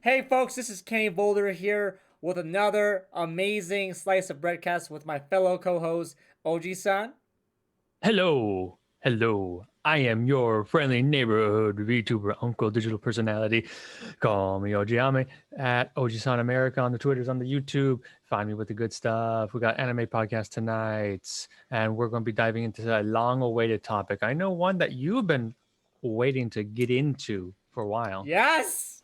Hey folks, this is Kenny Boulder here with another amazing slice of Breadcast with my fellow co-host Oji-san. Hello, hello. I am your friendly neighborhood VTuber uncle digital personality. Call me Ojiame at Ojisan America on the Twitters, on the YouTube. Find me with the good stuff. We got anime podcast tonight, and we're going to be diving into a long-awaited topic. I know one that you've been waiting to get into for a while. Yes!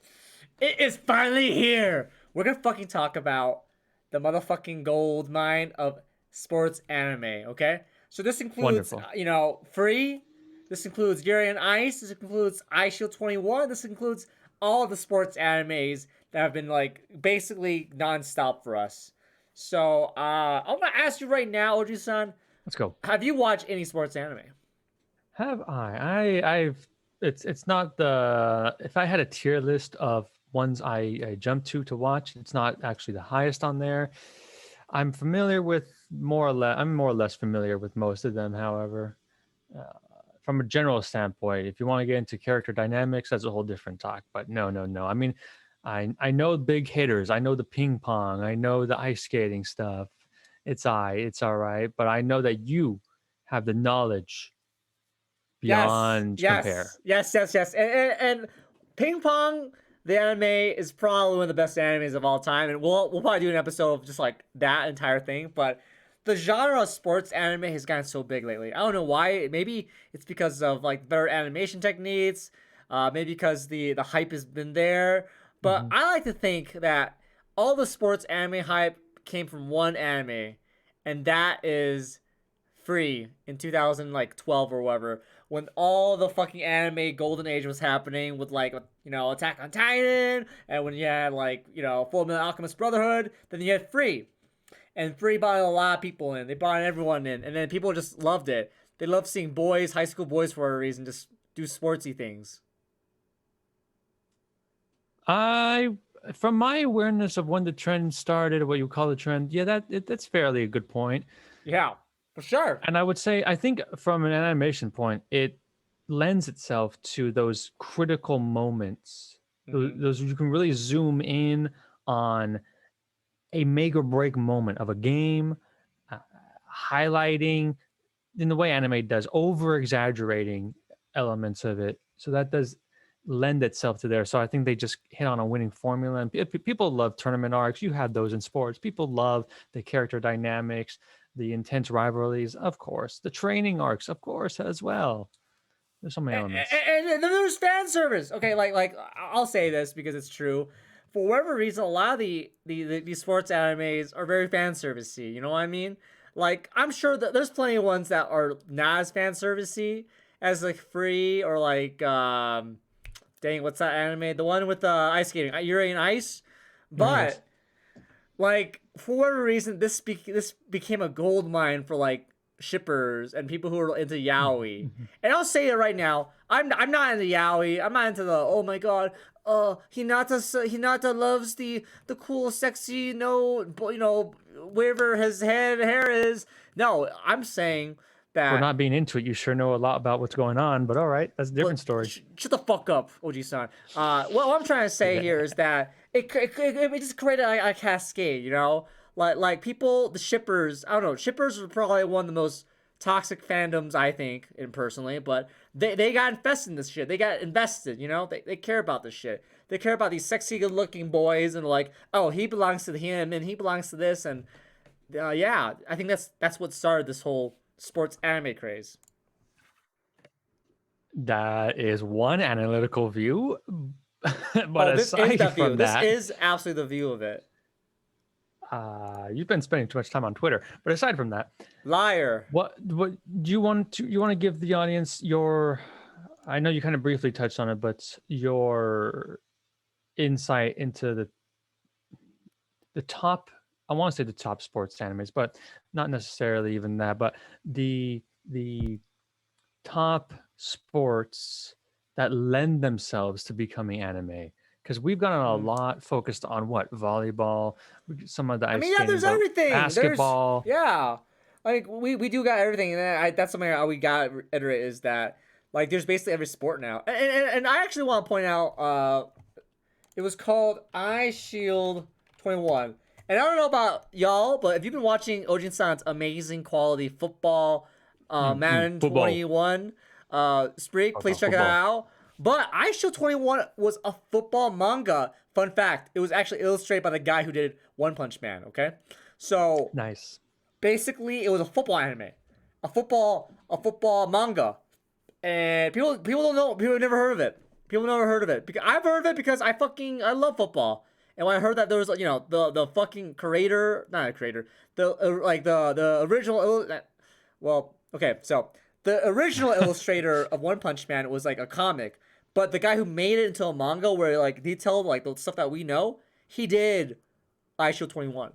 It is finally here! We're gonna fucking talk about the motherfucking gold mine of sports anime, okay? So this includes, Wonderful. Free, this includes Yuri and Ice, this includes Ice Shield 21, this includes all the sports animes that have been like basically non-stop for us. So I'm gonna ask you right now, Oji-san, Let's go. have you watched any sports anime? Have I've it's not the if I had a tier list of ones I jump to watch, it's not actually the highest on there. I'm familiar with more or less. I'm more or less familiar with most of them. However, uh, from a general standpoint, if you want to get into character dynamics, that's a whole different talk. But no. I mean, I know big hitters. I know the ping pong. I know the ice skating stuff. It's all right. But I know that you have the knowledge Yes, beyond compare. yes. And Ping Pong, the anime is probably one of the best animes of all time, and we'll probably do an episode of just like that entire thing. But the genre of sports anime has gotten so big lately. I don't know why. Maybe it's because of like better animation techniques. Maybe because the hype has been there. But Mhm. I like to think that all the sports anime hype came from one anime, and that is Free in 2012 or whatever, when all the fucking anime golden age was happening with like Attack on Titan, and when you had like Full Metal Alchemist Brotherhood, then you had Free, and Free brought a lot of people in. They brought everyone in, and then people just loved it. They loved seeing boys, high school boys, for a reason, just do sportsy things. I, from my awareness of when the trend started, or what you call the trend, yeah, that's fairly a good point. Yeah, for sure. And I would say, I think from an animation point, it lends itself to those critical moments. Mm-hmm. Those you can really zoom in on a make or break moment of a game, uh, highlighting in the way anime does, over exaggerating elements of it. So that does lend itself to there. So I think they just hit on a winning formula. And people love tournament arcs. You had those in sports. People love the character dynamics, the intense rivalries, of course. The training arcs, of course, as well. There's so many elements. And then there's fan service. Okay, like I'll say this because it's true. For whatever reason, a lot of the sports animes are very fan servicey. You know what I mean? Like I'm sure that there's plenty of ones that are not as fan servicey as like Free or like dang, what's that anime? The one with the ice skating, Yuri and Ice. Very nice. But like for whatever reason, this became a gold mine for like shippers and people who are into yaoi. Mhm. And I'll say it right now, I'm not into yaoi. I'm not into the oh my god. Hinata loves the cool, sexy, wherever his hair is. No, I'm saying For that not being into it, you sure know a lot about what's going on, but all right, that's a different story. shut the fuck up, OG-san. What I'm trying to say here is that it just created a cascade, like people, the shippers. I don't know. Shippers are probably one of the most toxic fandoms I think, in personally, but they got invested in this shit. They got invested, They care about this shit. They care about these sexy, good-looking boys, and like, oh, he belongs to him, and he belongs to this, and yeah, I think that's what started this whole sports anime craze. That is one analytical view. But Oh, this is the aside view. from This that, is absolutely the view of it. you've been spending too much time on Twitter. But aside from that, Liar. what do you want to give the audience your? I know you kind of briefly touched on it, but your insight into the top. I want to say the top sports animes, but not necessarily even that. But the top sports that lend themselves to becoming anime, because we've gotten a Hmm. lot focused on what volleyball, some of the I ice mean, yeah, skating, there's but everything. There's basketball. yeah, like we do got everything, and that's something we got to reiterate is that like there's basically every sport now, and I actually want to point out It was called Eye Shield 21. And I don't know about y'all, but if you've been watching Ojin-san's amazing quality football, Madden Football. 21 streak, please check it Football. out. But Eye Shield 21 was a football manga. Fun fact, it was actually illustrated by the guy who did One Punch Man, okay? So Nice. basically it was a football anime. A football manga. And people don't know, people have never heard of it. People never heard of it. Because I've heard of it because I love football. And when I heard that there was the fucking creator, not a creator, the original well, okay, so the original illustrator of One Punch Man was like a comic, but the guy who made it into a manga where like detailed like the stuff that we know, he did iShield 21.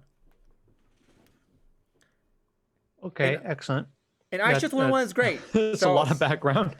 Okay, And excellent. and iShield 21 is great. It's a So lot of background.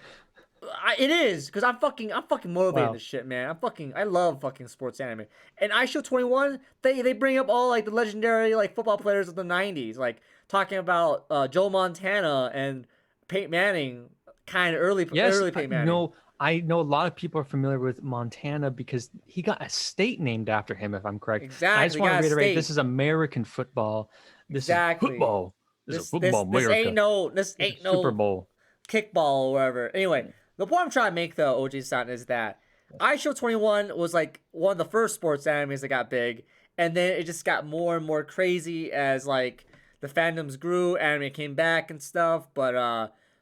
it is because I'm fucking motivated Wow. this shit, man. I love fucking sports anime. And iShield 21, they bring up all like the legendary like football players of the 90s, like talking about Joe Montana and Peyton Manning, kind of Yes, early Peyton Manning. I know a lot of people are familiar with Montana because he got a state named after him, if I'm correct. And I just Exactly, want to got a reiterate, state. this is American football. This is Exactly. football. This is This this football this ain't America. no this This is ain't Super no Bowl. kickball or whatever. Anyway, the point I'm trying to make though, OG-san, is that iShow 21 was like one of the first sports animes that got big, and then it just got more and more crazy as like the fandoms grew, anime came back and stuff. But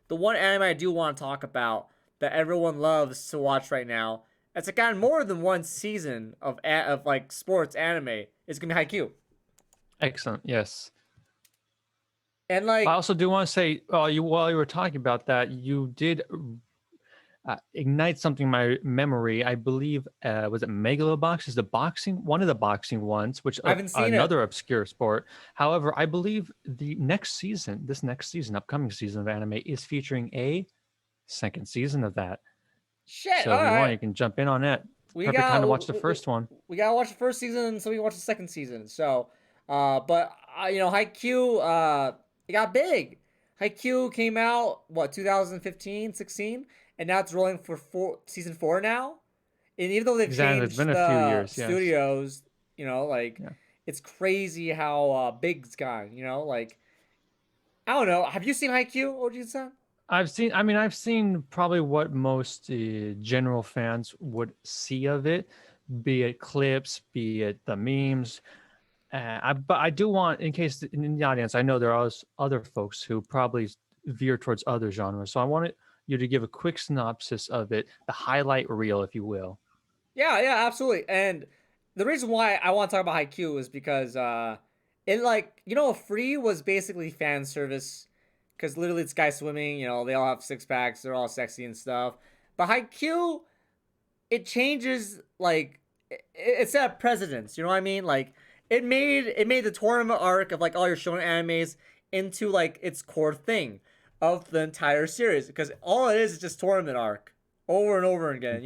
the one anime I do want to talk about that everyone loves to watch right now, it's gotten more than one season of like sports anime. It's gonna be Haikyuu. Excellent. Yes. And I like also do want to say, while you were talking about that, you did ignite something in my memory. I believe was it Megalobox is the boxing one of the boxing ones, which I haven't seen it. another obscure sport. However, I believe this next season, upcoming season of anime is featuring a second season of that. Shit, So all if you want, right. you can jump in on that. we Perfect time got to we, watch the we, first one. we gotta watch the first season so we can watch the second season. So, but Haikyuu, it got big. Haikyuu came out what 2015, 16, and now it's rolling for season 4 now. And even though they've Exactly. It's changed been a few the years. Yes. studios, like Yeah. it's crazy how big it's gone. Like I don't know. Have you seen Haikyuu, OG-san? I've seen probably what most general fans would see of it, be it clips, be it the memes. But I do want, in case in the audience, I know there are other folks who probably veer towards other genres. So I wanted you to give a quick synopsis of it, the highlight reel, if you will. Yeah, yeah, absolutely. And the reason why I want to talk about Haikyuu is because it like Free was basically fan service because literally it's guys swimming. They all have six packs, they're all sexy and stuff. But Haikyuu, it changes like it set precedents. You know what I mean? Like it made the tournament arc of like all your shonen animes into like its core thing of the entire series because all it is just tournament arc over and over again.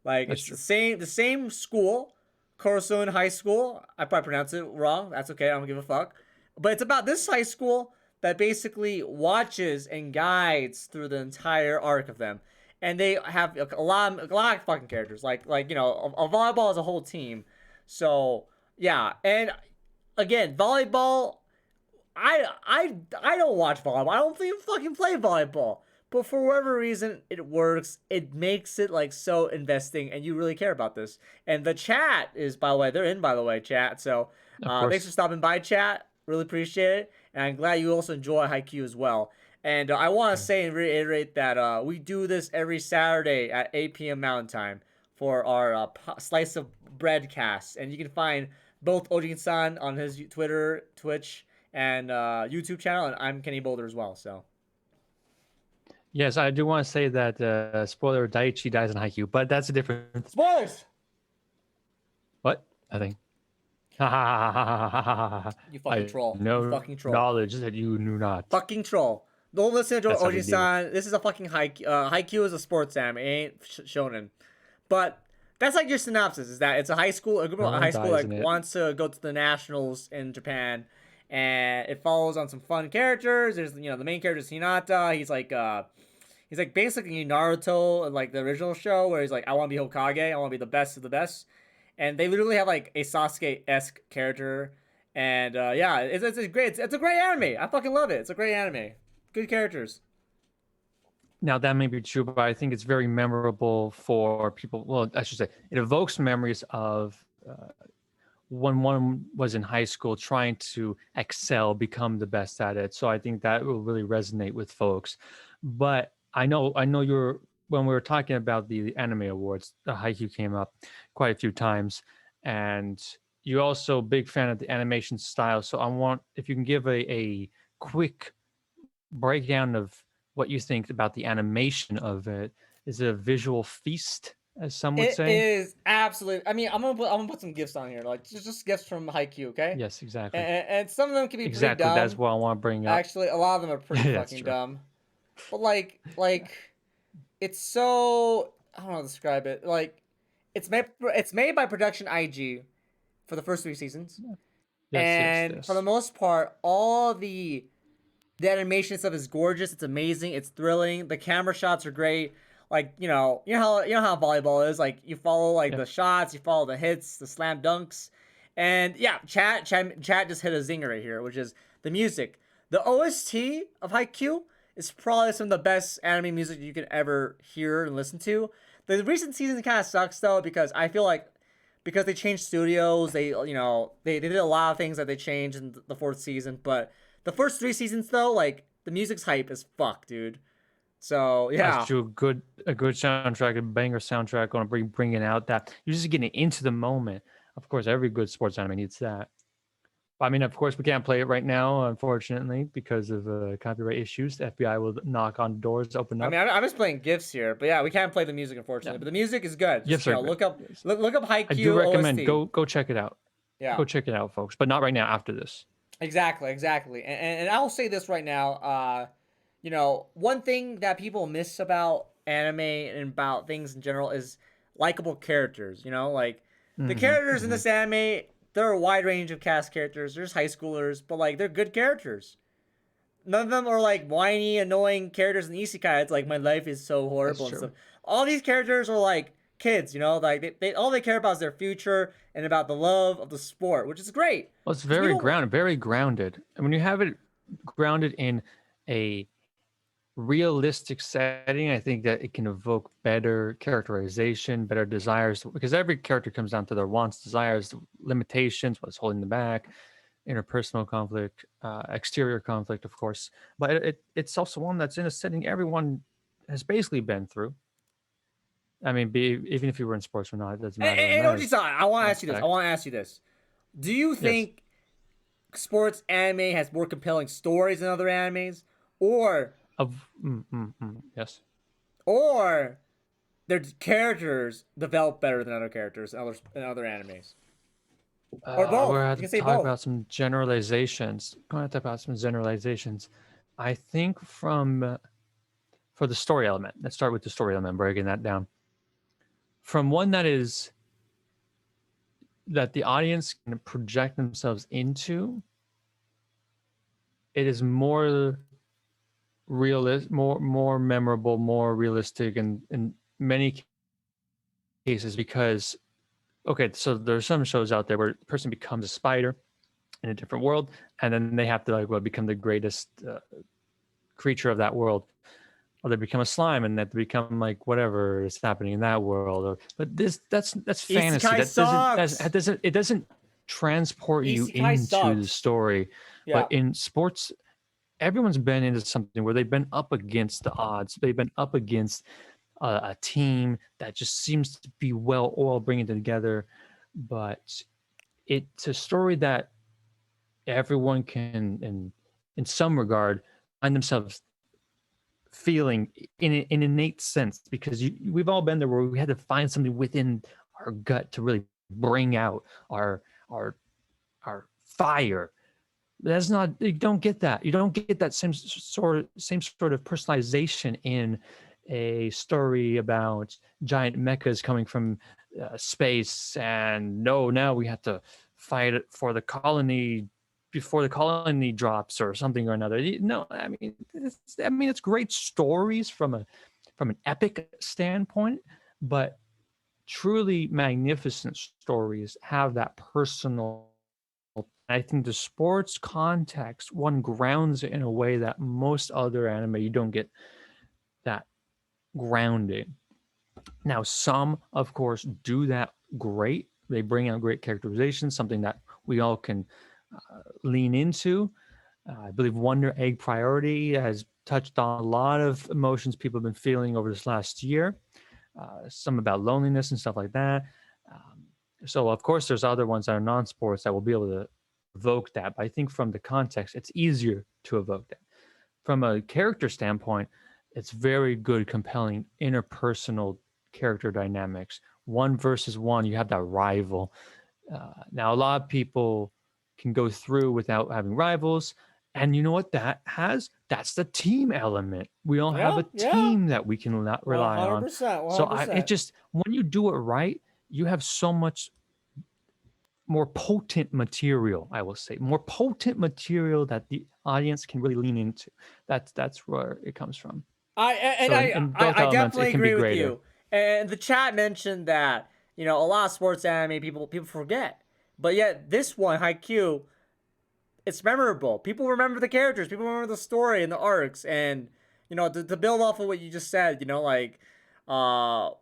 Like That's it's the true. same school, Korosun High School. I probably pronounced it wrong. That's okay. I don't give a fuck. But it's about this high school that basically watches and guides through the entire arc of them, and they have a lot of fucking characters. Like a volleyball is a whole team. So yeah, and again, volleyball. I don't watch volleyball. I don't even fucking play volleyball. But for whatever reason, it works. It makes it like so investing, and you really care about this. And the chat is, by the way, they're in, by the way, chat. So Of thanks for course. stopping by, chat. Really appreciate it, and I'm glad you also enjoy Haikyuu as well. And I want to say and reiterate that we do this every Saturday at 8 p.m. Mountain Time for our slice of breadcast, and you can find both Ojin-san on his Twitter, Twitch, and YouTube channel, and I'm Kenny Boulder as well. So. Yes, I do want to say that spoiler Daiichi dies in Haikyuu, but that's a different Spoilers! what? I think. You fucking I troll. You know fucking troll. knowledge that you knew not. Fucking troll. Don't listen to That's how we do. Oji-san. This is a fucking Haikyuu. Haikyuu is a sports anime. It ain't shonen. But that's like your synopsis, is that it's a group of No, high school dies like in it. wants to go to the nationals in Japan, and it follows on some fun characters. There's the main character is Hinata. He's like basically Naruto in like the original show where he's like, I want to be Hokage. I want to be the best of the best. and they literally have like a Sasuke-esque character. And yeah, it's great. It's a great anime. I fucking love it. It's a great anime. Good characters. Now that may be true, but I think it's very memorable for people. Well, I should say it evokes memories of when one was in high school trying to excel, become the best at it. So I think that will really resonate with folks. But I know you're when we were talking about the anime awards, the Haikyuu came up quite a few times, and you're also a big fan of the animation style. So I want if you can give a quick breakdown of what you think about the animation of it. Is it a visual feast, as some would It say? is absolute. I mean, I'm gonna put some gifts on here, like just gifts from Haikyuu, okay? Yes, exactly. And some of them can be pretty Exactly. That's dumb. what I want to bring up. Actually, a lot of them are pretty That's fucking true. dumb. But like it's so I don't know how to describe it. Like it's made by Production IG for the first 3 seasons, Yes, yes, and for the yes. most part, all the animation stuff is gorgeous. It's amazing. It's thrilling. The camera shots are great. Like you know how volleyball is. Like you follow like Yep. the shots, you follow the hits, the slam dunks, and yeah, chat just hit a zinger right here, which is the music. The OST of Haikyuu is probably some of the best anime music you can ever hear and listen to. The recent season kind of sucks though because I feel like because they changed studios, they did a lot of things that they changed in the fourth season, but the first 3 seasons though, like the music's hype as fuck, dude. So That's yeah, true. A good soundtrack, a banger soundtrack, going to bring it out. That you're just getting into the moment. Of course, every good sports anime needs that. I mean, of course, we can't play it right now, unfortunately, because of copyright issues. The FBI will knock on doors, open I mean up. I'm just playing gifs here, but yeah, we can't play the music Yeah, unfortunately. But the music is good. Just gifts are good. look up Yes. look up I do Haikyuu recommend OST. go check it out. Yeah, Go check it out, folks. But not right now. After this. exactly. And I'll say this right now. One thing that people miss about anime and about things in general is likable characters. Like the Hmm. characters in Hmm. this anime, there are a wide range of cast characters. There's high schoolers, but like they're good characters. None of them are like whiny, annoying characters in isekai. It's like my life is so That's horrible and true. stuff. All these characters are like kids, like they all they care about is their future and about the love of the sport, which is great. Well, it's Because we very don't. grounded, very grounded. And when you have it grounded in a realistic setting, I think that it can evoke better characterization, better desires, because every character comes down to their wants, desires, limitations, what's holding them back, interpersonal conflict, exterior conflict, of course. But it's also one that's in a setting everyone has basically been through. I mean, even if you were in sports or not, it doesn't matter. What And matters Oji-san, I want to ask you this. I aspect. want to ask you this. Do you Yes. think sports anime has more compelling stories than other animes, or Yes. or their characters develop better than other characters in other animes, or We're both? going You to can say talk both. about some generalizations. Going to talk about some generalizations. I think for the story element, let's start with the story element, breaking that down. From one that the audience can project themselves into, it is more more memorable, more realistic, in many cases because okay, so there's some shows out there where the person becomes a spider in a different world, and then they have to become the greatest creature of that world, or they become a slime and that they become like whatever is happening in that world. But that's fantasy. Isekai sucks. It doesn't transport you Isekai into the sucks. story. Yeah. But in sports, everyone's been into something where they've been up against the odds. They've been up against a team that just seems to be well oiled, bringing it together. But it's a story that everyone can, in some regard, find themselves feeling in an innate sense because we've all been there where we had to find something within our gut to really bring out our our fire. That's not, you don't get that. You don't get that same sort of personalization in a story about giant mechas coming from space, and no, now we have to fight for the colony before the colony drops or something or another. No, it's great stories from an epic standpoint, but truly magnificent stories have that personal. I think the sports context one grounds it in a way that most other anime you don't get that grounding. Now, some, of course, do that great. They bring out great characterization, something that we all can lean into. I believe Wonder Egg Priority has touched on a lot of emotions people have been feeling over this last year, some about loneliness and stuff like that. So, of course, there's other ones that are non sports that will be able to evoke that. But I think from the context, it's easier to evoke that. From a character standpoint, it's very good, compelling interpersonal character dynamics. One versus one, you have that rival. Now, a lot of people can go through without having rivals. And you know what that has? That's the team element. We all have Yeah, a yeah. team that we can rely on. 100%, So it 100%. just, when you do it right, you have so much more potent material, I will say, more potent material that the audience can really lean into. That's where it comes from. So in both I elements, it definitely can be agree with greater. you. And the chat mentioned that a lot of sports anime people forget, but yet this one Haikyuu, it's memorable. People remember the characters, people remember the story and the arcs, and to build off of what you just said, like a lot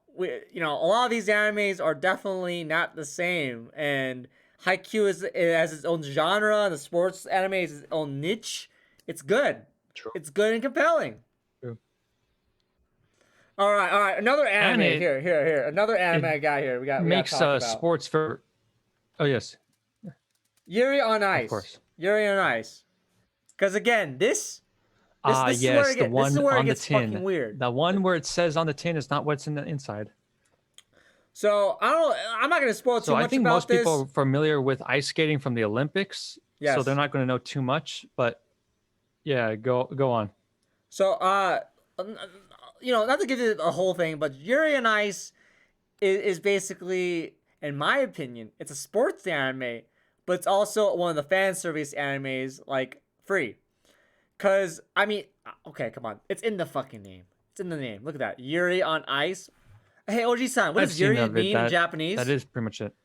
of these animes are definitely not the same, and Haikyuu it has its own genre, and the sports anime is its own niche. It's good. True. It's good and compelling. True. All right, all right. Another And anime here. Another anime it I got here. We got to makes talk about sports for. Oh yes, Yuri on of Ice. course. Yuri on Ice. Because again, this is where Yes, the this is one where it on the gets fucking tin. weird. The one where it says on the tin is not what's in the inside. So I'm not gonna spoil So too I much think about most people this. are familiar with ice skating from the Olympics, so they're Yes. not going to know too much. But yeah, go on. So not to give you the whole thing, but Yuri on Ice is basically, in my opinion, it's a sports anime, but it's also one of the fan service animes, like free. Cause I mean, okay, come on, it's in the fucking name. It's in the name. Look at that, Yuri on Ice. Hey, OG-san, what I've does seen Yuri of it. mean in That Japanese? is pretty much it.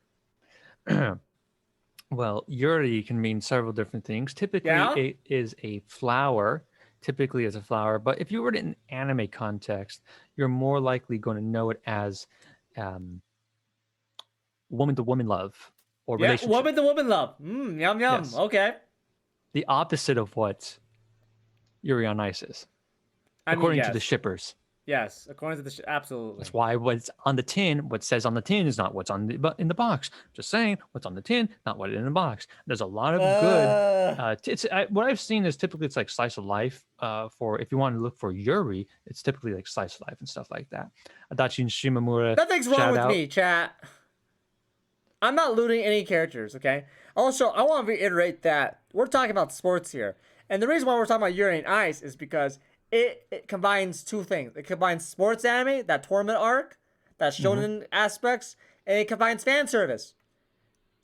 Well, yuri can mean several different things. Typically, Yeah. it is a flower. Typically, as a flower. But if you were in an anime context, you're more likely going to know it as um, woman to woman love or Yeah, relationship. woman to woman love. Yum yum. Yes. Okay. The opposite of what Yuri on Ice is, I mean, according to the yes, shippers. yes. According to absolutely. That's why what's on the tin, what says on the tin is not what's on the in the box. Just saying, what's on the tin, not what is in the box. There's a lot of good. Uh, What I've seen is typically it's like slice of life. For if you want to look for Yuri, it's typically like slice of life and stuff like that. Adachi Shimamura, Nothing's wrong shout with out. me, chat. I'm not looting any characters, okay? Also, I want to reiterate that we're talking about sports here. And the reason why we're talking about Yuri on Ice is because it combines two things. It combines sports anime, that tournament arc, that Mm-hmm, shonen aspects, and it combines fan service.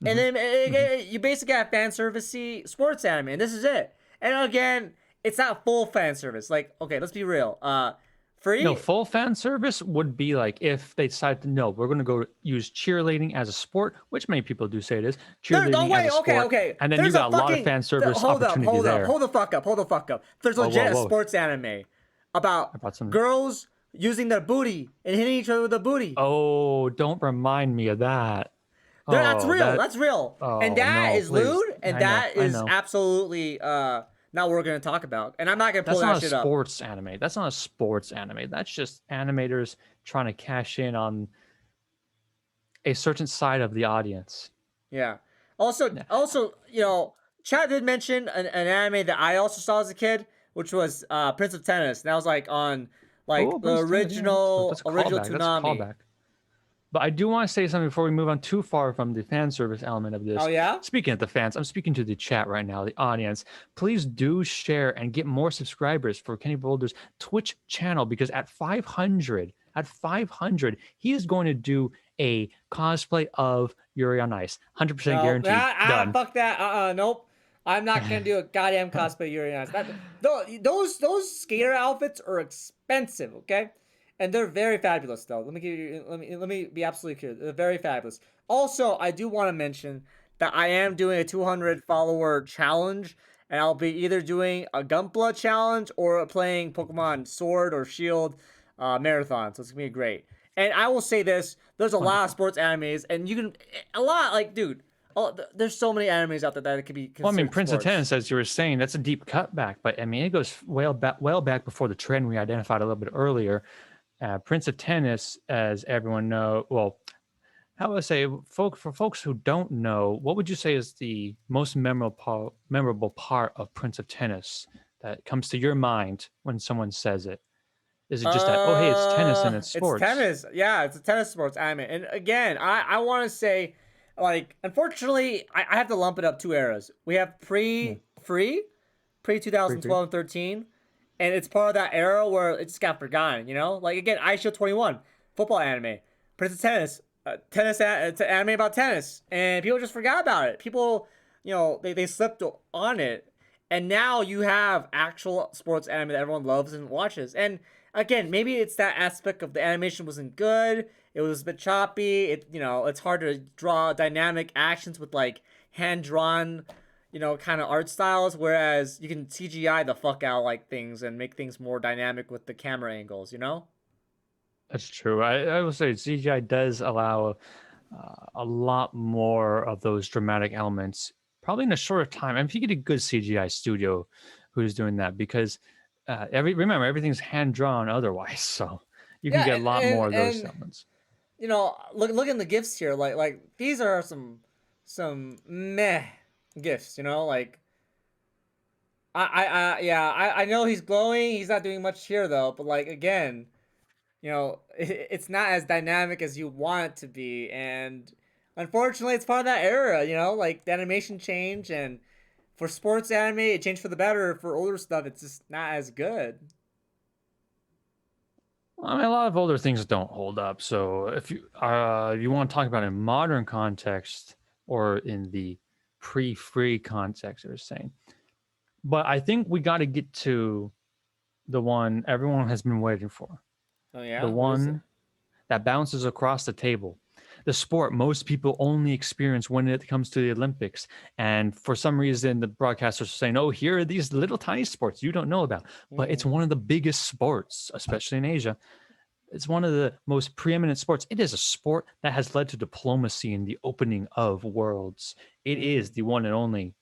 And mm-hmm, then mm-hmm. you basically have fan servicey sports anime, and this is it. And again, it's not full fan service. Like, okay, let's be real. No, Free. full fan service would be like if they decide to no, we're going to go use cheerleading as a sport, which many people do say it is No cheerleading as wait, a okay, sport, okay. and then you There's a got a lot of fucking fan service hold up, opportunity hold up, there. hold the fuck up, hold the fuck up. There's Whoa, whoa, legit a whoa! sports anime about I brought some. girls using their booty and hitting each other with a booty. Oh, don't remind me of that. That's Oh, real. that. That's real. And Oh that no, is please. lewd, and I know, that I is know. absolutely not what we're gonna talk about. And I'm not gonna pull That's not that a shit up. sports anime. That's not a sports anime. That's just animators trying to cash in on a certain side of the audience. Yeah. Also, Yeah. also, Chad did mention an anime that I also saw as a kid, which was Prince of Tennis. And that was like on like Oh, the Prince Tennis. Yeah, that's a original callback. That's a Toonami. callback. But I do want to say something before we move on too far from the fan service element of Oh this. yeah? Speaking of the fans, I'm speaking to the chat right now, the audience. Please do share and get more subscribers for Kenny Boulder's Twitch channel because at 500, he is going to do a cosplay of Yuri on Ice. 100% No, guaranteed. Done. fuck that. Nope. I'm not gonna do a goddamn cosplay Yuri on Ice. Those skater outfits are expensive, okay? And they're very fabulous, though. Let me be absolutely clear. They're very fabulous. Also, I do want to mention that I am doing a 200 follower challenge, and I'll be either doing a Gunpla challenge or playing Pokemon Sword or Shield marathon. So it's gonna be great. And I will say this: there's a lot of Wonderful. sports animes, and you can a lot like, dude. There's so many animes out there that it could be Well, I mean, considered Prince of sports. Tennis, as you were saying, that's a deep cutback, but I mean, it goes well back before the trend we identified a little bit earlier. Prince of Tennis, as everyone know, well, how would I say, for folks who don't know, what would you say is the most memorable part of Prince of Tennis that comes to your mind when someone says it? Is it just that, oh, hey, it's tennis and it's It's sports? tennis. Yeah, it's a tennis sports anime. And again, I want to say, like, unfortunately, I have to lump it up two eras. We have Yeah, pre free, free. 2012 and 13, and it's part of that era where it just got forgotten. You know, like again, iShield 21, football anime, Prince of Tennis, it's an anime about tennis, and people just forgot about it. People, they slipped on it, and now you have actual sports anime that everyone loves and watches. And again, maybe it's that aspect of the animation wasn't good. It was a bit choppy. It's hard to draw dynamic actions with like hand drawn, kind of art styles. Whereas you can CGI the fuck out like things and make things more dynamic with the camera angles. That's true. I will say CGI does allow a lot more of those dramatic elements, probably in a shorter time. And if you get a good CGI studio who's doing that, because remember everything's hand drawn otherwise, so you can Yeah, get a and lot and more of those and elements. look in the gifts here. Like these are some meh gifts. Like yeah, I know he's glowing. He's not doing much here though. But like again, it's not as dynamic as you want it to be, and unfortunately, it's part of that era. Like the animation change, and for sports anime, it changed for the better. For older stuff, it's just not as good. I mean, a lot of older things don't hold up. So if you want to talk about in modern context or in the pre-free context, I was saying, but I think we got to get to the one everyone has been waiting for, Oh the yeah, what is it? one that bounces across the table. The sport most people only experience when it comes to the Olympics. And for some reason, the broadcasters are saying, oh, here are these little tiny sports you don't know about. But it's Mm. one of the biggest sports, especially in Asia. It's one of the most preeminent sports. It is a sport that has led to diplomacy in the opening of worlds. It is Mm. the one and only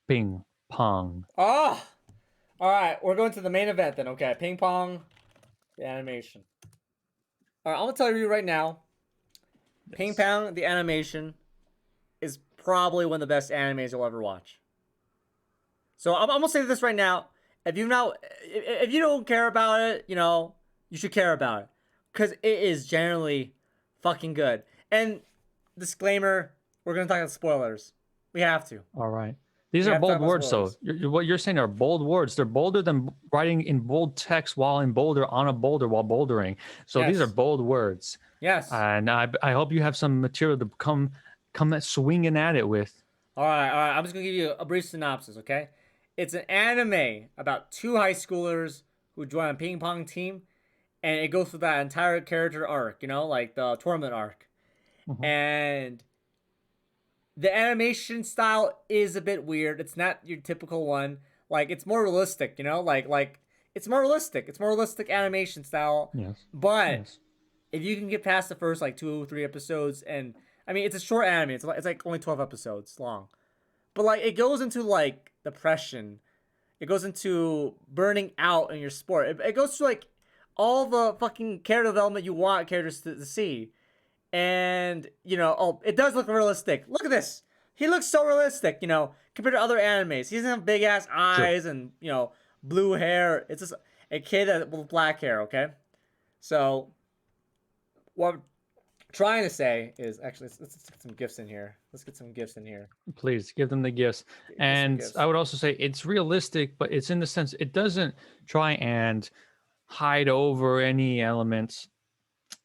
ping pong. Oh, all right. We're going to the main event then. Okay, ping pong, the animation. All right, I'm gonna tell you right now, ping Yes. pong, the animation is probably one of the best animes you'll ever watch. So I'm gonna say this right now. If you don't care about it, you should care about it because it is generally fucking good. And disclaimer, we're gonna talk about spoilers. We have to. All right. These We are have to talk bold about words, though. spoilers. What you're saying are bold words. They're bolder than writing in bold text while in boulder on a boulder while bouldering. So these are Yes. bold words, Yes. and I hope you have some material to come at swinging at it with. All right. All right. I'm just gonna give you a brief synopsis. Okay. It's an anime about two high schoolers who join a ping pong team, and it goes through that entire character arc. Like the tournament arc, Mhm. and the animation style is a bit weird. It's not your typical one. Like it's more realistic, like it's more realistic. It's more realistic animation style. Yes. But Yes. if you can get past the first like 2 or 3 episodes, and I mean it's a short anime. It's like only 12 episodes long. But like it goes into like depression. It goes into burning out in your sport. It goes to like all the fucking character development you want characters to see. And it does look realistic. Look at this. He looks so realistic, compared to other animes. He doesn't have big ass True. eyes and blue hair. It's just a kid with black hair. Okay, so what I'm trying to say is actually let's get some gifts in here. Let's get some gifts in here. Please give them the gifts. Get some And I gifts. would also say it's realistic, but it's in the sense it doesn't try and hide over any elements.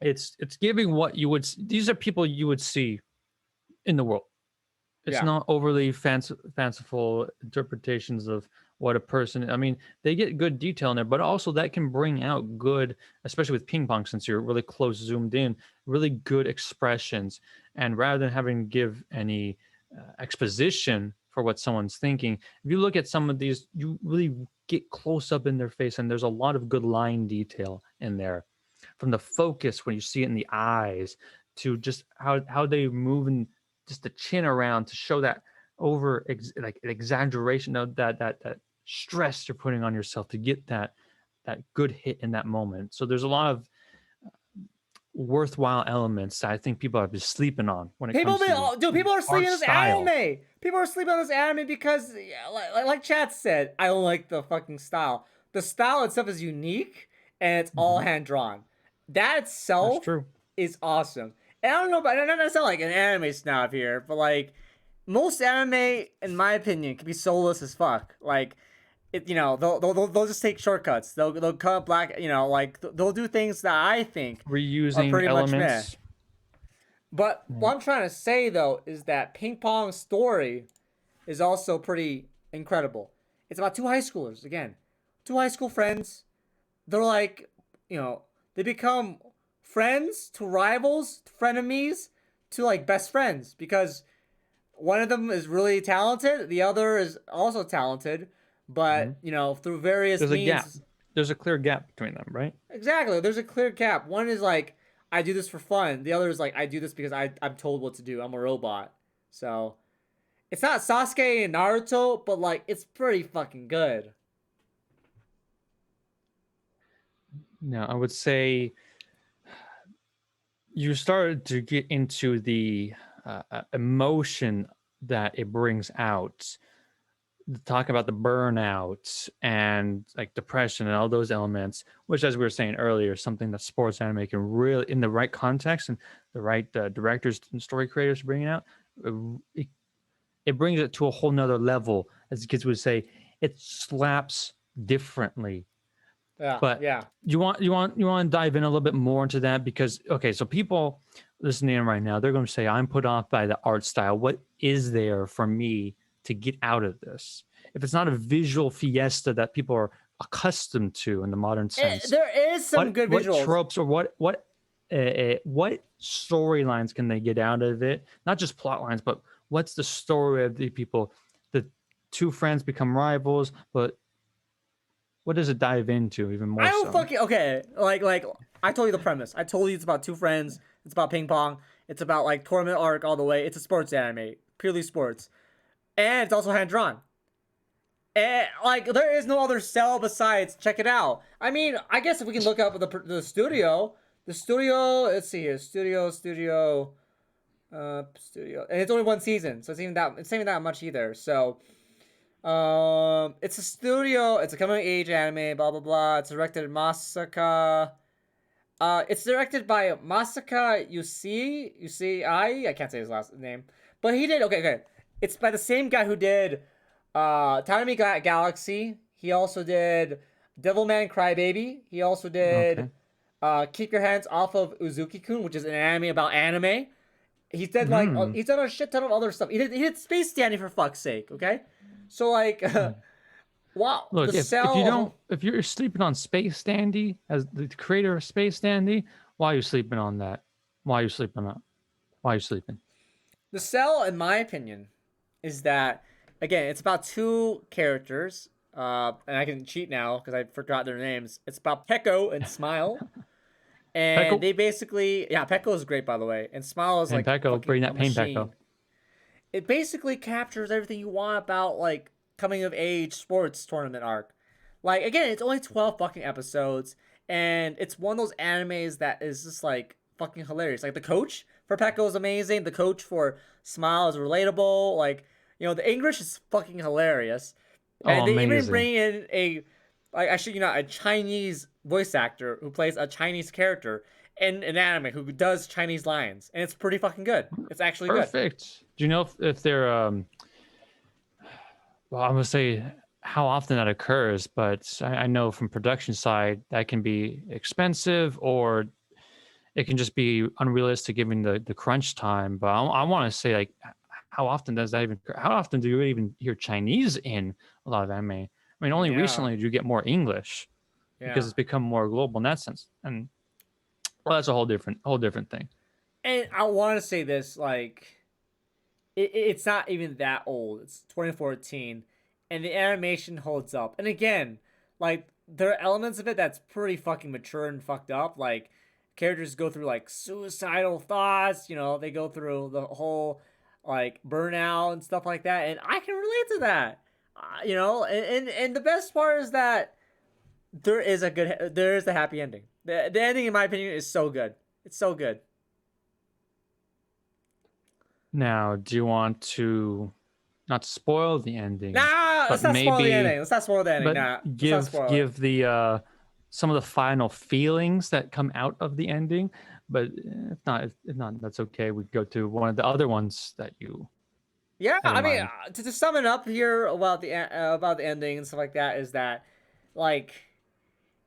It's giving what you would. These are people you would see in the world. it's Yeah. not overly fanciful interpretations of what a person. I mean, they get good detail in there, but also that can bring out good, especially with ping pong, since you're really close, zoomed in, really good expressions. And rather than having to give any exposition for what someone's thinking, if you look at some of these, you really get close up in their face, and there's a lot of good line detail in there, from the focus when you see it in the eyes to just how they move and just the chin around to show that like an exaggeration of that stress you're putting on yourself to get that good hit in that moment. So there's a lot of worthwhile elements that I think people have been sleeping on when it comes to People are sleeping art on this style. anime. People are sleeping on this anime because, yeah, like Chad said, I don't like the fucking style. The style itself is unique and it's all Mhm. hand drawn. That That's itself true. is awesome. And I don't know, but I don't sound like an anime snob here, but like most anime, in my opinion, can be soulless as fuck. Like, they'll just take shortcuts. They'll cut black. Like they'll do things that I think are Reusing pretty much meh. elements. But Yeah. what I'm trying to say though is that Ping Pong's story is also pretty incredible. It's about two high schoolers again, two high school friends. They're like, they become friends to rivals, to frenemies, to like best friends because one of them is really talented, the other is also talented, Mhm. but through various There's a gap. means. There's a clear gap between them, right? Exactly, there's a clear cap. One is like, I do this for fun. The other is like, I do this because I'm told what to do. I'm a robot. So it's not Sasuke and Naruto, but like it's pretty fucking good. Now, I would say you started to get into the emotion that it brings out. Talk about the burnout and like depression and all those elements, which, as we were saying earlier, is something that sports anime can really, in the right context and the right directors and story creators bring it out, it, it brings it to a whole nother level. As the kids would say, it slaps differently. Yeah, But yeah. you want to dive in a little bit more into that, because okay, so people listening in right now, they're going to say, I'm put off by the art style. What is there for me to get out of this? If it's not a visual fiesta that people are accustomed to in the modern sense, There is some good what visuals. tropes or what storylines can they get out of it? Not just plot lines, but what's the story of the people? The two friends become rivals, but what does it dive into even I more don't so? fucking okay. Like I told you the premise. I told you it's about two friends. It's about ping pong. It's about like tournament arc all the way. It's a sports anime, purely sports, and it's also hand drawn. And like there is no other cell besides check it out. I mean, I guess if we can look up the studio, the studio. Let's see here, studio, and it's only one season, so it's even that much either. So it's a studio. It's a coming of age anime. Blah blah blah. It's directed Masaka. It's directed by Masaka I can't say his last name, but he did okay. It's by the same guy who did Tanami Galaxy. He also did Devilman Crybaby. He also did Okay. Keep Your Hands Off of Uzuki-kun, which is an anime about anime. Hmm. He's done a shit ton of other stuff. He did Space Dandy for fuck's sake. Okay, so like wow, the Look, if you don't, cell. if you're sleeping on Space Dandy as the creator of Space Dandy, why are you sleeping on that? Why are you sleeping on? Why are you sleeping? The cell, in my opinion, is that again, it's about two characters. And I can cheat now because I forgot their names. It's about Peko and Smile, and Pecco they basically, yeah, Peko is great by the way, and Smile is and like Pecco, bring fucking a that pain, Pecco. machine. It basically captures everything you want about like coming of age sports tournament arc. Like again, it's only 12 fucking episodes, and it's one of those animes that is just like fucking hilarious. Like the coach for Peko is amazing. The coach for Smile is relatable. Like the English is fucking hilarious, Oh, and they even amazing! bring in a Chinese voice actor who plays a Chinese character in an anime who does Chinese lines, and it's pretty fucking good. It's actually good. Perfect. Do you know if they're well, I'm gonna say how often that occurs, but I know from production side that can be expensive, or it can just be unrealistic given the crunch time. But I want to say, like, how often does that even? How often do you even hear Chinese in a lot of anime? I mean, only Yeah, recently do you get more English because yeah. it's become more global in that sense. And well, that's a whole different thing. And I want to say this, like, it's not even that old. It's 2014, and the animation holds up. And again, like, there are elements of it that's pretty fucking mature and fucked up. Like, characters go through like suicidal thoughts. You know, they go through the whole like burnout and stuff like that, and I can relate to that. You know, and the best part is that there is a happy ending. The ending, in my opinion, is so good. It's so good. Now, do you want to not spoil the ending, Nah, but let's not spoil the maybe ending. Let's not spoil the ending. but Nah, let's not give spoil it. give the some of the final feelings that come out of the ending? But if not, that's okay. We go to one of the other ones that you Yeah, had in I mean, mind. to sum it up here about the ending and stuff like that is that, like,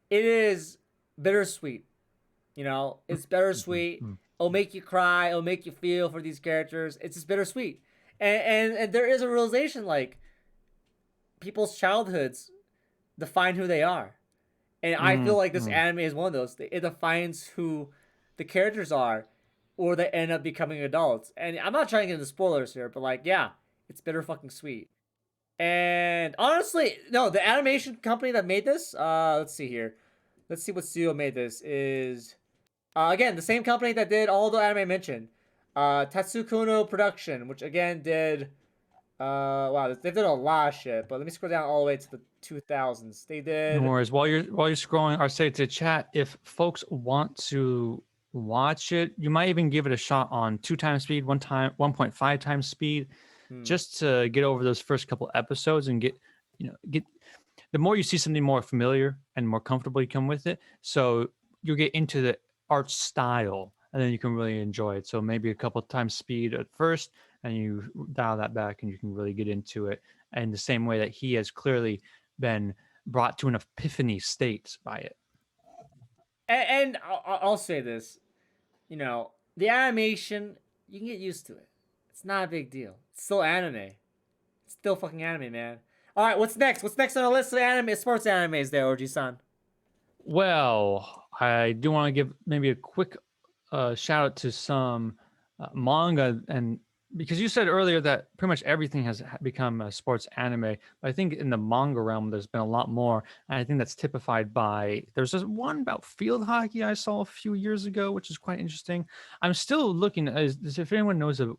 it is bittersweet. You know, it's bittersweet. Mhm. It'll make you cry. It'll make you feel for these characters. It's just bittersweet, and there is a realization like people's childhoods define who they are, and I feel like this Mhm. anime is one of those. It defines who the characters are, or they end up becoming adults. And I'm not trying to get into spoilers here, but like, yeah, it's bitter fucking sweet. And honestly, no, the animation company that made this, let's see here. Let's see what studio made this. Is again the same company that did all the anime I mentioned. Tatsukuno Production, which again did wow, they did a lot of shit. But let me scroll down all the way to the 2000s. They No did worries. While you're scrolling, I'll say to chat if folks want to watch it, you might even give it a shot on 2 times speed, 1.5 times speed, hmm. just to get over those first couple episodes and get the more you see something more familiar and more comfortable you come with it, so you get into the art style and then you can really enjoy it. So maybe a couple times speed at first and you dial that back and you can really get into it. And the same way that he has clearly been brought to an epiphany state by it. And I'll say this, you know, the animation, you can get used to it. It's not a big deal. It's still anime. It's still fucking anime, man. All right, what's next? What's next on the list of anime, sports animes there, Oji-san? Well, I do want to give maybe a quick shout out to some manga, and because you said earlier that pretty much everything has become a sports anime, but I think in the manga realm there's been a lot more, and I think that's typified by there's this one about field hockey I saw a few years ago, which is quite interesting. I'm still looking as if anyone knows of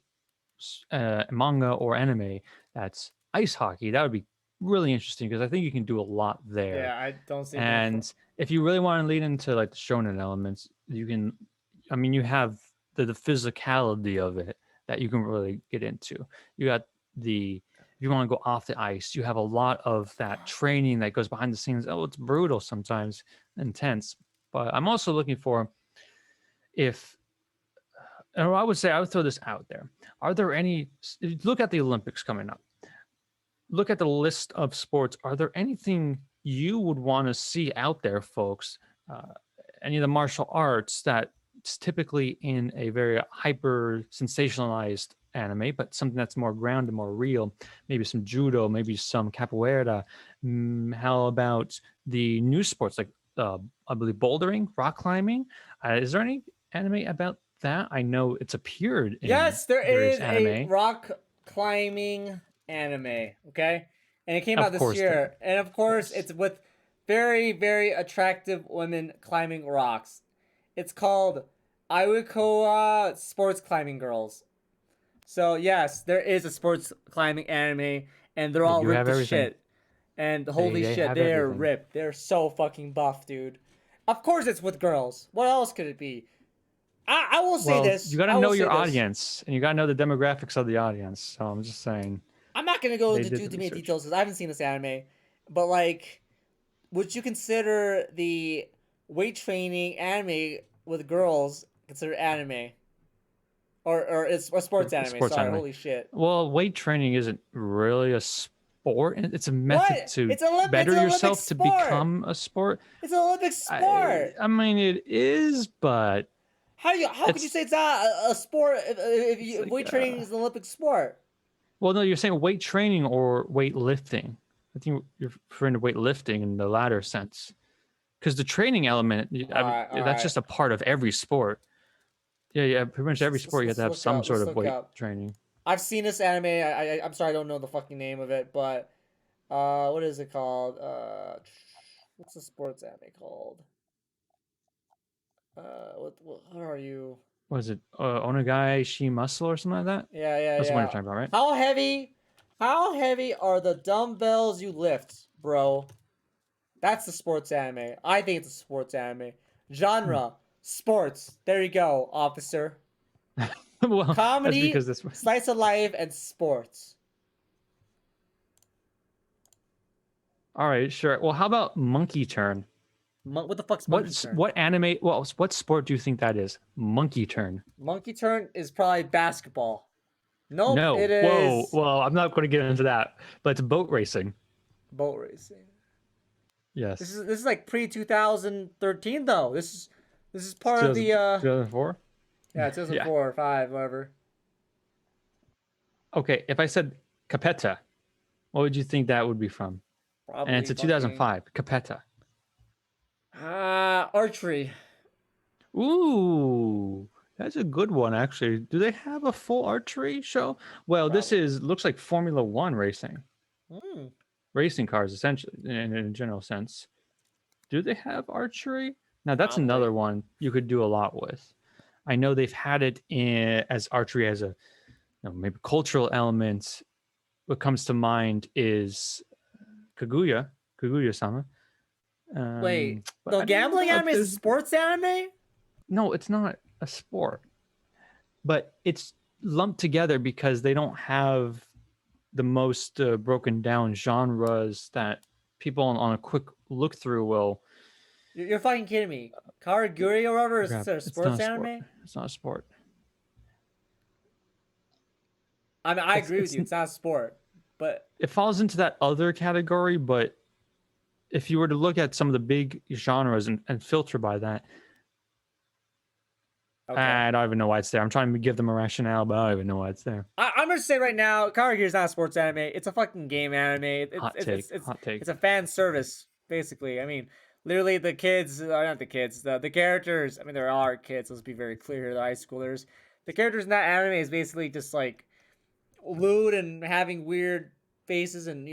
manga or anime that's ice hockey, that would be really interesting because I think you can do a lot there. Yeah, I don't see anything for. And if you really want to lead into like the shonen elements, you can. I mean, you have the physicality of it that you can really get into. You got the if you want to go off the ice, you have a lot of that training that goes behind the scenes. Oh, it's brutal sometimes, intense. But I'm also looking for if and I would say I would throw this out there. Are there any look at the Olympics coming up? Look at the list of sports. Are there anything you would want to see out there, folks? Uh, any of the martial arts that's typically in a very hyper sensationalized anime, but something that's more grounded, more real? Maybe some judo, maybe some capoeira. How about the new sports like I believe bouldering, rock climbing? Is there any anime about that? I know it's appeared in Yes, there various is a anime. rock climbing anime, okay? And it came out Of this course, there. year. And of Of course, course. it's with very, very attractive women climbing rocks. It's called Iwikoa Sports Climbing Girls. So, yes, there is a sports climbing anime, and they're They all do ripped have to everything. shit. And They holy they shit, have they're everything. ripped. They're so fucking buff, dude. Of course, it's with girls. What else could it be? I will say Well, you this. got to I will know say your this. audience, and you got to know the demographics of the audience. So I'm just saying I'm not gonna go they into did the too many research. details because I haven't seen this anime, but like, would you consider the weight training anime with girls considered anime, or it's a sports The anime? sports Sorry, anime. holy shit. Well, weight training isn't really a sport. It's a method What? to It's Olympic. It's better an Olympic yourself to sport. become a sport. It's an Olympic I, sport. I mean, it is, but How could you it's say it's not a sport if it's if like weight training is an Olympic sport? Well, no, you're saying weight training or weight lifting. I think you're referring to weight lifting in the latter sense, because the training element, All that's right. just a part of every sport. Yeah, pretty much every sport you have to have Look some up. sort Let's of look weight up. training. I've seen this anime. I'm sorry, I don't know the fucking name of it, but what is it called? What's the sports anime called? What are you? Was it Onagai Shi Muscle or something like that? Yeah, yeah, That's the one you're yeah. talking about, right? How heavy? How heavy are the dumbbells you lift, bro? That's the sports anime. I think it's a sports anime. Genre: sports. There you go, officer. Well, that's Comedy, because this. slice of life, and sports. All right, sure. Well, how about Monkey Turn? What the fuck's Monkey Turn? What anime? Well, what sport do you think that is? Monkey Turn. Monkey Turn is probably basketball. Nope, it No. Whoa. is Well, I'm not going to get into that, but it's boat racing. boat racing. This Yes. is this is like pre 2013 though. This is part of the 2004. yeah Yeah. 2004 or 5 whatever. Okay. If I said Capetta, what would you think that would be from? And Probably it's a fucking 2005 Capetta. archery. Ooh, that's a good one, actually. Do they have a full archery show? Well, this Probably. is looks like Formula One racing, Hmm. racing cars, essentially, in a general sense. Do they have archery? Now, that's Probably. another one you could do a lot with. I know they've had it in as archery as a maybe cultural element. What comes to mind is Kaguya-sama. Wait, But the I don't gambling know if anime is a there's sports anime? no, it's not a sport, but it's lumped together because they don't have the most broken down genres that people on a quick look through will You're fucking kidding me. Karaguri or whatever is grab. a It's not sports a sport. anime? It's not a sport. I mean, I It's agree with it's you. It's not a sport, but it falls into that other category, but if you were to look at some of the big genres and filter by that, okay. I don't even know why it's there. I'm trying to give them a rationale, but I don't even know why it's there. I'm gonna say right now, Karaguri is not a sports anime. It's a fucking game anime. Hot take. Hot take. It's a fan service, basically. I mean, literally the kids, not the kids, the characters. I mean, there are kids. Let's be very clear. The high schoolers. The characters in that anime is basically just like lewd and having weird faces and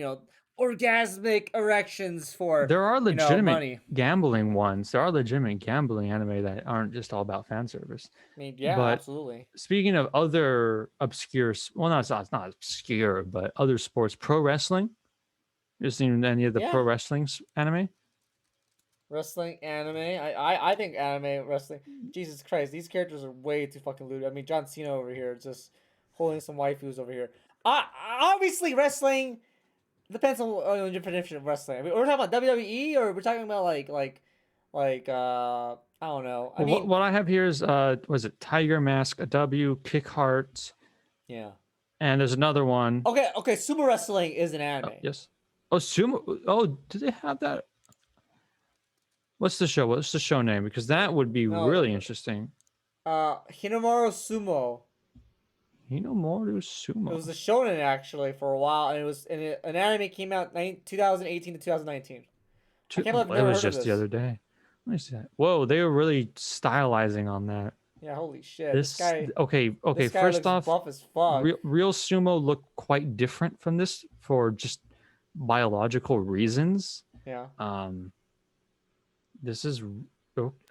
orgasmic erections for There are legitimate money. gambling ones. There are legitimate gambling anime that aren't just all about fan service. I mean, yeah, But absolutely. speaking of other obscure, well, no, it's not obscure, but other sports, pro wrestling. You seen any of the Yeah. pro wrestling anime? Wrestling anime. I think anime wrestling. Jesus Christ, these characters are way too fucking lewd. I mean, John Cena over here just holding some waifus over here. Obviously wrestling depends on your definition of wrestling. I mean, we're talking about WWE or we're talking about like I don't know. I Well, mean, what I have here is was it Tiger Mask, a W, Kick Heart, yeah. and there's another one. Okay. Sumo wrestling is an anime. Yes. Oh, sumo. Oh, do they have that? What's the show? What's the show name? Because that would be really interesting. Hinamaru Sumo. Hinomoru Sumo. It was a shonen actually for a while, and an anime came out 2018 to 2019. I can't believe I've never It was heard of just the this. other day. Let me see that. Whoa, they were really stylizing on that. Yeah, holy shit. This guy. okay. This guy First looks off, buff as fuck. real sumo look quite different from this for just biological reasons. Yeah. This is.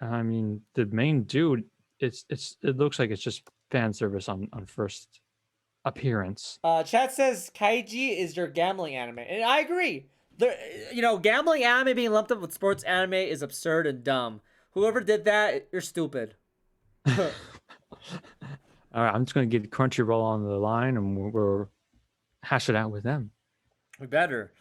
I mean, the main dude. It looks like it's just fan service on first appearance. Chat says Kaiji is your gambling anime, and I agree. Gambling anime being lumped up with sports anime is absurd and dumb. Whoever did that, you're stupid. All right, I'm just gonna get Crunchyroll on the line, and we're hash it out with them. We better.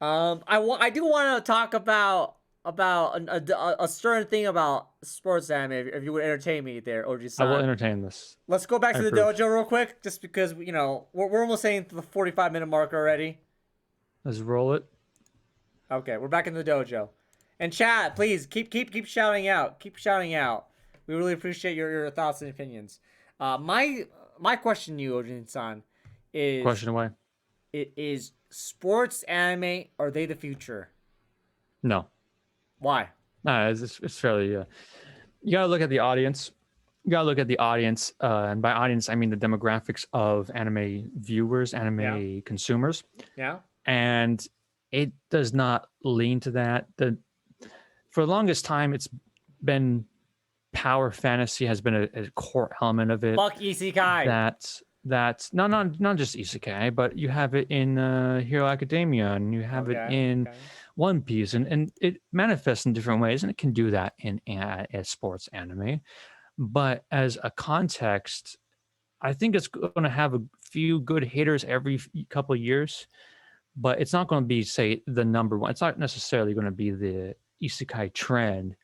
I do want to talk about a certain thing about sports anime. If you would entertain me there, OG-san. I will entertain this. Let's go back to the approve. dojo real quick, just because we're almost saying the 45-minute mark already. Let's roll it. Okay, we're back in the dojo, and chat, please keep shouting out. Keep shouting out. We really appreciate your thoughts and opinions. My question to you, OG-san, is Question away. It is sports anime. Are they the future? No, Why? no, it's fairly. You gotta look at the audience. You gotta look at the audience, and by audience I mean the demographics of anime viewers, Yeah. anime consumers, Yeah. and it does not lean to that. For the longest time, it's been power fantasy has been a core element of it. Fuck Isekai. That's not just isekai, but you have it in Hero Academia, and you have it Okay. in Okay. One Piece, and it manifests in different ways, and it can do that in a sports anime. But as a context, I think it's going to have a few good hitters every couple of years, but it's not going to be, say, the number one. It's not necessarily going to be the isekai trend.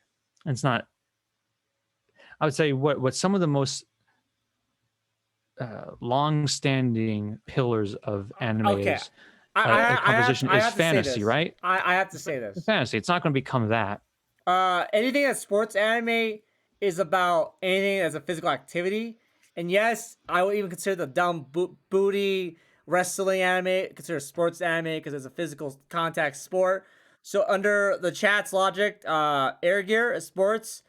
It's not. I would say what some of the most long-standing pillars of Okay. anime's I composition I is have to say fantasy, this. right? I have to say this. Fantasy. It's not going to become that. Anything that's sports anime is about anything that's a physical activity. And yes, I would even consider the dumb booty wrestling anime consider sports anime because it's a physical contact sport. So under the chat's logic, Air Gear is sports.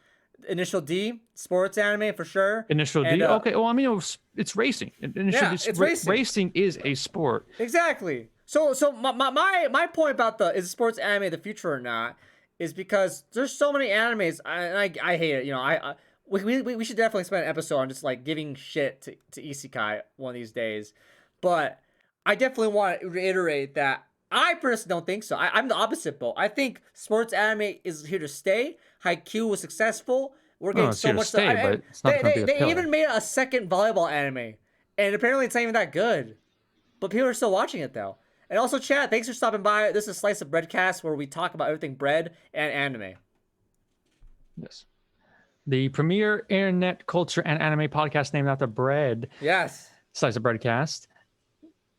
Initial D, sports anime for sure. Initial And D. Okay. Well, I mean, it's racing. Initial yeah, D, it's racing. Racing is a sport. Exactly. So my point about the is sports anime the future or not is because there's so many animes and I hate it. You know, we should definitely spend an episode on just like giving shit to isekai one of these days. But I definitely want to reiterate that I personally don't think so. I'm the opposite, Bo. I think sports anime is here to stay. Haikyuu was successful. We're Oh, getting it's so here to much stay, but it's not going to be a they pillar. even made a second volleyball anime. And apparently it's not even that good. But people are still watching it though. And also, chat, thanks for stopping by. This is Slice of Breadcast, where we talk about everything bread and anime. Yes. The premier internet culture and anime podcast named after bread. Yes. Slice of Breadcast.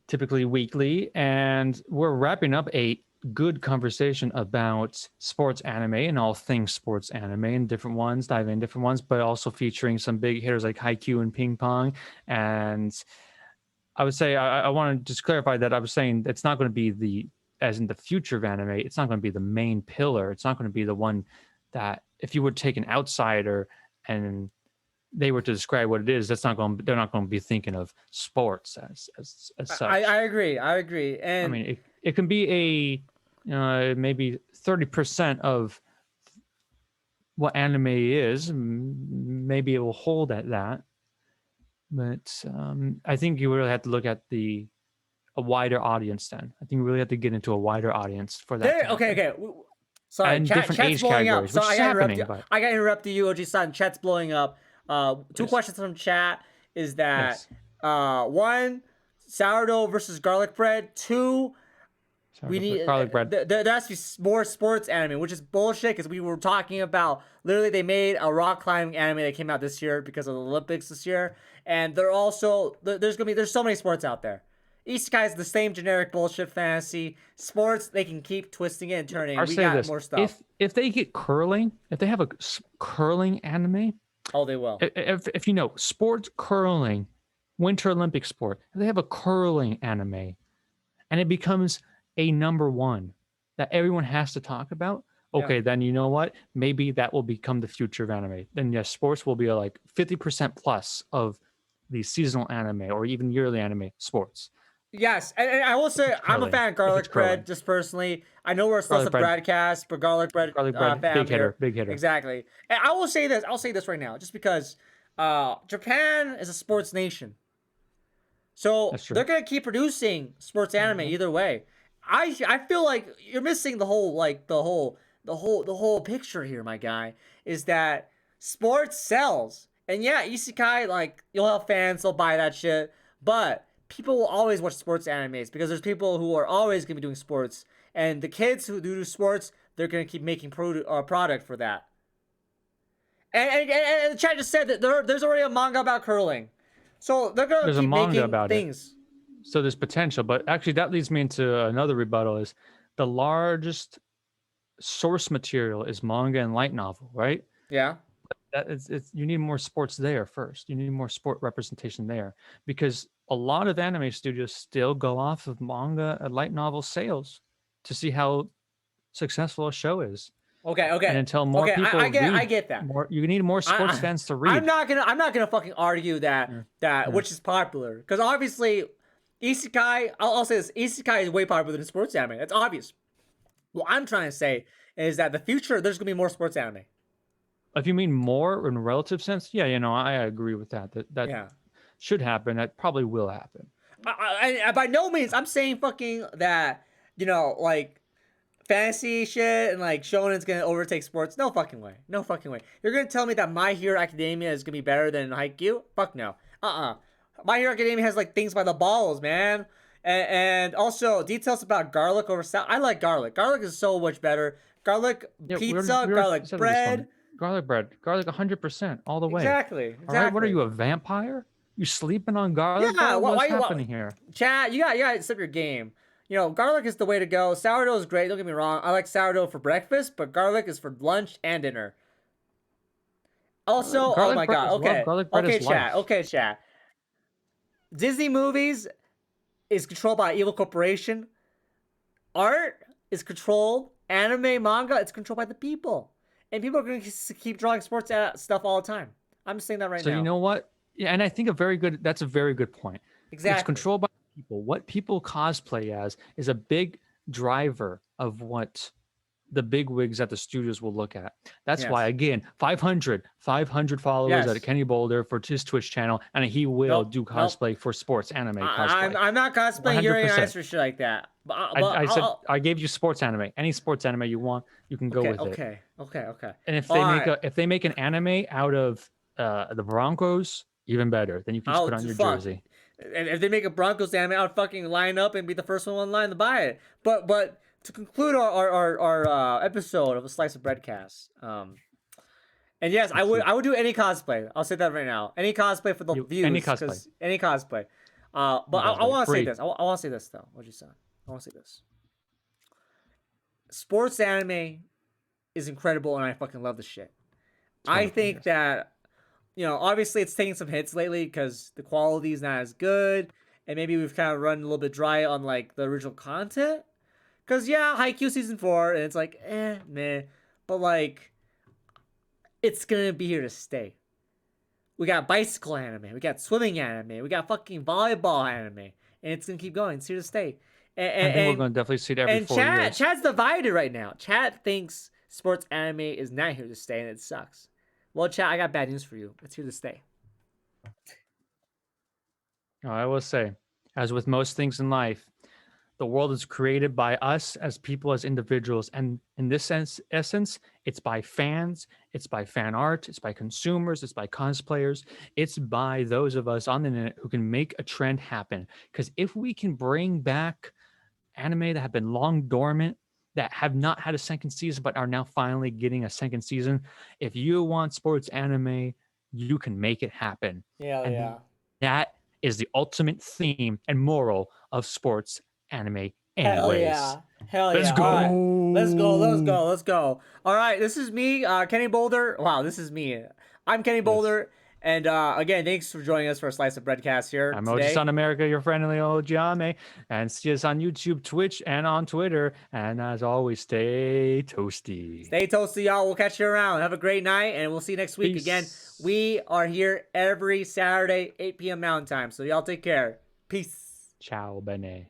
Typically weekly. And we're wrapping up a good conversation about sports anime and all things sports anime and different ones, diving in different ones, but also featuring some big hitters like Haikyuu and Ping Pong. And I would say I want to just clarify that I was saying it's not going to be as in the future of anime, it's not going to be the main pillar. It's not going to be the one that if you would take an outsider and they were to describe what it is, they're not going to be thinking of sports as such. I agree. And I mean, it can be maybe 30% of what anime is. Maybe it will hold at that. But I think you really have to look at a wider audience then. I think we really have to get into a wider audience for that. Okay. Sorry, and different chat's age blowing up. categories, So which is happening. But I got to interrupt you, OG-san. Chat's blowing up. Two questions from chat is that one, sourdough versus garlic bread. Two, we need garlic bread. There has to be more sports anime, which is bullshit because we were talking about literally they made a rock climbing anime that came out this year because of the Olympics this year, and they're also there's so many sports out there. Isekai is the same generic bullshit fantasy. Sports, they can keep twisting it and turning. We got more stuff. If they get curling, if they have a curling anime, oh, they will. If you know sports curling, Winter Olympic sport, if they have a curling anime, and it becomes a number one that everyone has to talk about, okay, then you know what? Maybe that will become the future of anime. Then yes, sports will be like 50% plus of the seasonal anime or even yearly anime sports. Yes, and I will say I'm a fan of garlic bread, just personally. I know we're still a Breadcast, but garlic bread fan big hitter. Exactly. And I will say this. I'll say this right now, just because Japan is a sports nation, so they're gonna keep producing sports anime either way. I feel like you're missing the whole picture here, my guy. Is that sports sells, and yeah, isekai, like you'll have fans, they'll buy that shit, but people will always watch sports animes because there's people who are always going to be doing sports. And the kids who do sports, they're going to keep making product for that. And the chat just said that there's already a manga about curling. So they're going to keep making things. So there's potential. But actually, that leads me into another rebuttal is the largest source material is manga and light novel, right? Yeah. You need more sports there first. You need more sport representation there because a lot of anime studios still go off of manga and light novel sales to see how successful a show is. Okay, And okay, until more okay. I people get, I read, get that. more you need more sports I, fans to I'm read. not gonna, I'm not gonna fucking argue that Yeah. that Yeah. which is popular, because obviously, isekai. I'll say this: isekai is way popular than sports anime. It's obvious. What I'm trying to say is that the future, there's gonna be more sports anime. If you mean more in a relative sense, yeah, I agree with that. That Yeah. should happen. That probably will happen. By no means I'm saying fucking that, like fantasy shit and like shonen's gonna overtake sports. No fucking way. No fucking way. You're gonna tell me that My Hero Academia is gonna be better than Haikyuu? Fuck no. My Hero Academia has like things by the balls, man. And also details about garlic over salad. I like garlic. Garlic is so much better. Garlic Yeah, pizza, we already garlic said this one. bread. Garlic bread, garlic 100% all the way. Exactly. All right, what are Exactly. you, a vampire? You sleeping on garlic Yeah. bread? What's Why happening here? Chat, you gotta step your game. Garlic is the way to go. Sourdough is great. Don't get me wrong. I like sourdough for breakfast, but garlic is for lunch and dinner. Also, oh Garlic my bread god. is love. Okay, Garlic bread okay, is chat. life. Okay, chat. Disney movies is controlled by an evil corporation. Art is controlled. Anime, manga, it's controlled by the people, and people are going to keep drawing sports stuff all the time. I'm just saying that right So now. you know what? Yeah, and I think that's a very good point. Exactly. It's controlled by people. What people cosplay as is a big driver of what the big wigs at the studios will look at. That's Yes. why, again, 500 followers Yes. at Kenny Boulder for his Twitch channel, and he will do cosplay for sports anime cosplay. I'm not cosplaying Yuri on 100%. Ice or shit like that. But I said I gave you sports anime. Any sports anime you want, you can go with it. Okay. And if All they make an anime out of the Broncos, even better. Then you can just put on your jersey. And if they make a Broncos anime, I'll fucking line up and be the first one online to buy it. But to conclude our episode of a Slice of Breadcast, and yes, I would do any cosplay. I'll say that right now. Any cosplay for the views. Any cosplay. Any cosplay. But I want to say this. I want to say this though. What you said. I want to say this. Sports anime is incredible, and I fucking love the shit. I think that, obviously it's taking some hits lately because the quality is not as good, and maybe we've kind of run a little bit dry on like the original content. Cause yeah, Haikyuu season 4, and it's like meh, but like, it's gonna be here to stay. We got bicycle anime, we got swimming anime, we got fucking volleyball anime, and it's gonna keep going. It's here to stay. I think we're gonna definitely see it every 4 years. Chad's divided right now. Chad thinks sports anime is not here to stay, and it sucks. Well, Chad, I got bad news for you. It's here to stay. I will say, as with most things in life, the world is created by us as people, as individuals. And in this essence, it's by fans, it's by fan art, it's by consumers, it's by cosplayers, it's by those of us on the internet who can make a trend happen. Because if we can bring back anime that have been long dormant, that have not had a second season, but are now finally getting a second season, if you want sports anime, you can make it happen. Yeah. That is the ultimate theme and moral of sports anime anyways. Hell yeah. Let's go. Right. Let's go. All right, this is me, Kenny Boulder. Wow, this is me. I'm Kenny Boulder. And again, thanks for joining us for a Slice of Breadcast here I'm today. Oji-san America, your friendly old Jame. And see us on YouTube, Twitch, and on Twitter. And as always, stay toasty. Stay toasty, y'all. We'll catch you around. Have a great night, and we'll see you next week. Peace. Again, we are here every Saturday, 8 p.m. Mountain Time. So y'all take care. Peace. Ciao, bene.